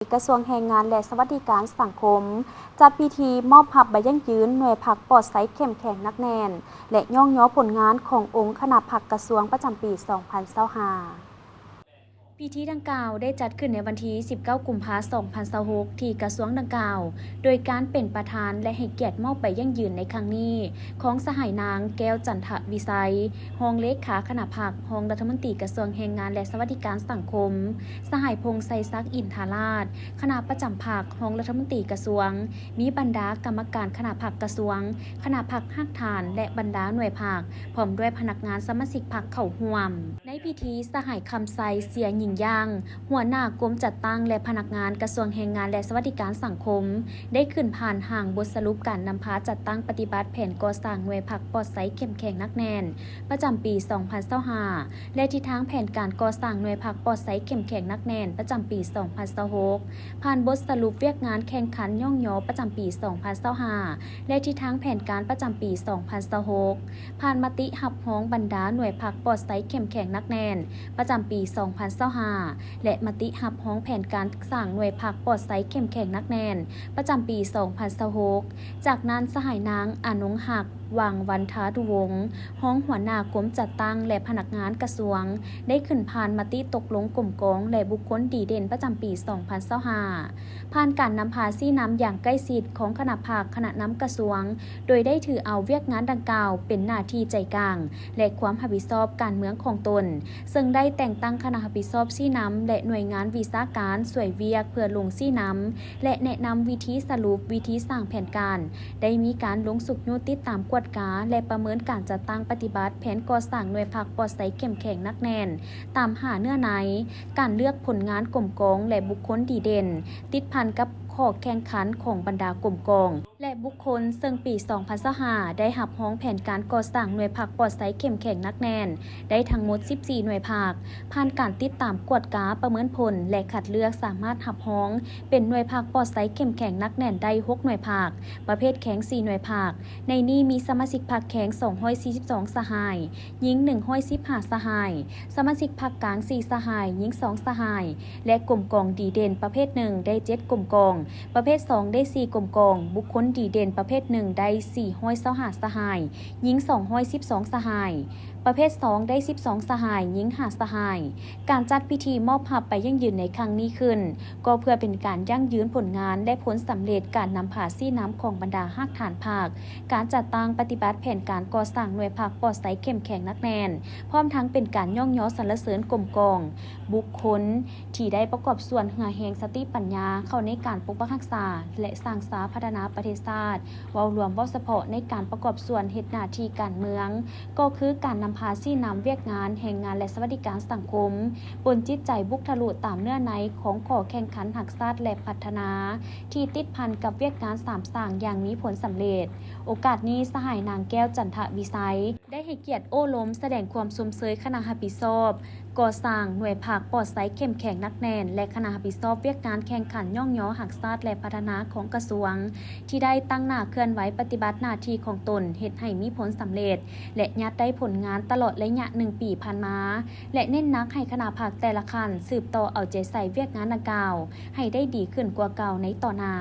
กระทรวงแรงงานและสวัสดิการสังคมจัดพิธีมอบผับใบยั่งยืนหน่วยผักปลอดไซส์เข้มแข็งนักแน่นและย่องย้อผลงานขององค์คณะผักกระทรวงประจำปี 2025 พิธีดังกล่าวได้จัดขึ้นในวันที่ 19 กุมภาพันธ์ 2026 ที่กระทรวงดังกล่าวโดยการเป็นประธานและให้เกียรติมอบใบยั่งยืนในครั้งนี้ของสหายนางแก้วจันทวิไสรองเลขาคณะผักรองรัฐมนตรีกระทรวงแรงงานและสวัสดิการสังคมสหายพงษ์ไซซักอินทาราชคณะประจำผักรองรัฐมนตรีกระทรวงมีบรรดากรรมการคณะผักกระทรวงคณะผักหักฐานและบรรดาหน่วยผักพร้อมด้วยพนักงานสมาชิกผักเข้าร่วมในพิธีสหายคำไซเสียหญิงย่างหัวหน้ากรมจัดตั้งและพนักงานกระทรวงแรงงานและสวัสดิการสังคมได้ขึ้นผ่านห่างบทสรุปการนำพาจัดตั้งปฏิบัติแผนก่อสร้างหน่วยผักปลอดไซส์เข้มแข็งนักแน่นประจำปี 2025 และทิศทางแผนการก่อสร้างหน่วยผักปลอดไซส์เข้มแข็งนักแน่นประจำปี 2026 ผ่านบทสรุปเวียกงานแข่งขันย่องย้อประจำปี 2025 และทิศทางแผนการประจำปี 2026 ผ่านมติหับฮ้องบรรดาหน่วยผักปลอดไซส์เข้มแข็งนักแน่นประจำปี 2025 และมติหับฮ้องแผนการสร้างหน่วยผักปลอดไซส์เข้มแข็งนักแน่นประจำปี 2026 จากนั้นสหายนางอนงหักวังวันทาดุวงศ์ห้องหัวหน้ากรมจัดตั้งและพนักงานกระทรวงได้ขึ้นผ่านมติตกลงกลุ่มกองและบุคคลดีเด่นประจำปี 2025 ผ่านการนำพาซี่น้ำอย่างใกล้ชิดของคณะผักคณะน้ำกระทรวงโดยได้ถือเอาเวียกงานดังกล่าวเป็นหน้าที่ใจกลางและความรับผิดชอบการเมืองของตนซึ่งได้แต่งตั้งคณะรับผิดชอบซี่น้ำและหน่วยงานวิชาการสวยเวียกเพื่อลงซี่น้ำและแนะนำวิธีสรุปวิธีสร้างแผนการได้มีการลงสุกยุติดตามกวดกาและประเมินการจัดตั้งปฏิบัติแผนก่อสร้างหน่วยผักปลอดไซส์เข้มแข็งนักแน่นตามหาเนื้อในการเลือกผลงานกลุ่มกองและบุคคลดีเด่นติดพันกับข้อแข่งขันของบรรดากลุ่มกองและบุคคลซึ่งปี 2025 ได้หับฮ้องแผนการก่อสร้างหน่วยผักปลอดไซส์เข้มแข็งนักแน่นได้ทั้งหมด 14 หน่วยผักผ่านการติดตามกวดกาประเมินผลและคัดเลือกสามารถหับฮ้องเป็นหน่วยผักปลอดไซส์เข้มแข็งนักแน่นได้ 6 หน่วยผักประเภทแข็ง 4 หน่วยผักในนี้มีสมาชิกผักแข็ง 242 สหายหญิง 115 สหายสมาชิกผักกลาง 4 สหายหญิง 2 สหายและกลุ่มกองดีเด่นประเภท 1 ได้ 7 กลุ่มกองประเภท 2 ได้ 4 กลุ่มกองบุคคลดีเด่นประเภท 1 ได้ 425 สหายหญิง 212 สหายประเภท 2 ได้ 12 สหายหญิง5 สหายการจัดพิธีมอบผับไปยั่งยืนในครั้งนี้ขึ้นก็เพื่อเป็นการยั่งยืนผลงานและผลสำเร็จการนำพาซี่น้ำของบรรดาหักฐานผักการจัดตั้งปฏิบัติแผนการก่อสร้างหน่วยผักปลอดไซส์เข้มแข็งนักแน่นพร้อมทั้งเป็นการย่องย้อสรรเสริญกลมกองบุคคลที่ได้ประกอบส่วนเหือแหงสติปัญญาเข้าในการปกปักรักษาและสร้างสาพัฒนาประเทศชาติเว้ารวมเว้าเฉพาะในการประกอบส่วนเฮ็ดหน้าที่การเมืองก็คือการนำพาซี่น้ำเวียกงานแห่งงานและสวัสดิการสังคมบนจิตใจบุคทะลุตามเนื้อในของขอแข่งขันหักษาและพัฒนาที่ติดพันกับเวียกงาน3สั่งอย่างมีผลสำเร็จโอกาสนี้สหายนางแก้วจันทวิไสรได้ให้เกียรติโอ้ล้มแสดงความสมเสยคณะรับผิดชอบก่อสร้างหน่วยผักปลอดไซส์เข้มแข็งนักแน่นและคณะรับผิดชอบเวียกงานแข่งขันย่องย้อหักษาและพัฒนาของกระทรวงที่ได้ตั้งหน้าเคลื่อนไหวปฏิบัติหน้าที่ของตนเฮ็ดให้มีผลสำเร็จและยัดได้ผลงานตลอดระยะ1 ปีผ่านมาและเน้นนักให้คณะผักแต่ละคันสืบต่อเอาใจใส่เวียกงานดังกล่าวให้ได้ดีขึ้นกว่าเก่าในต่อหน้า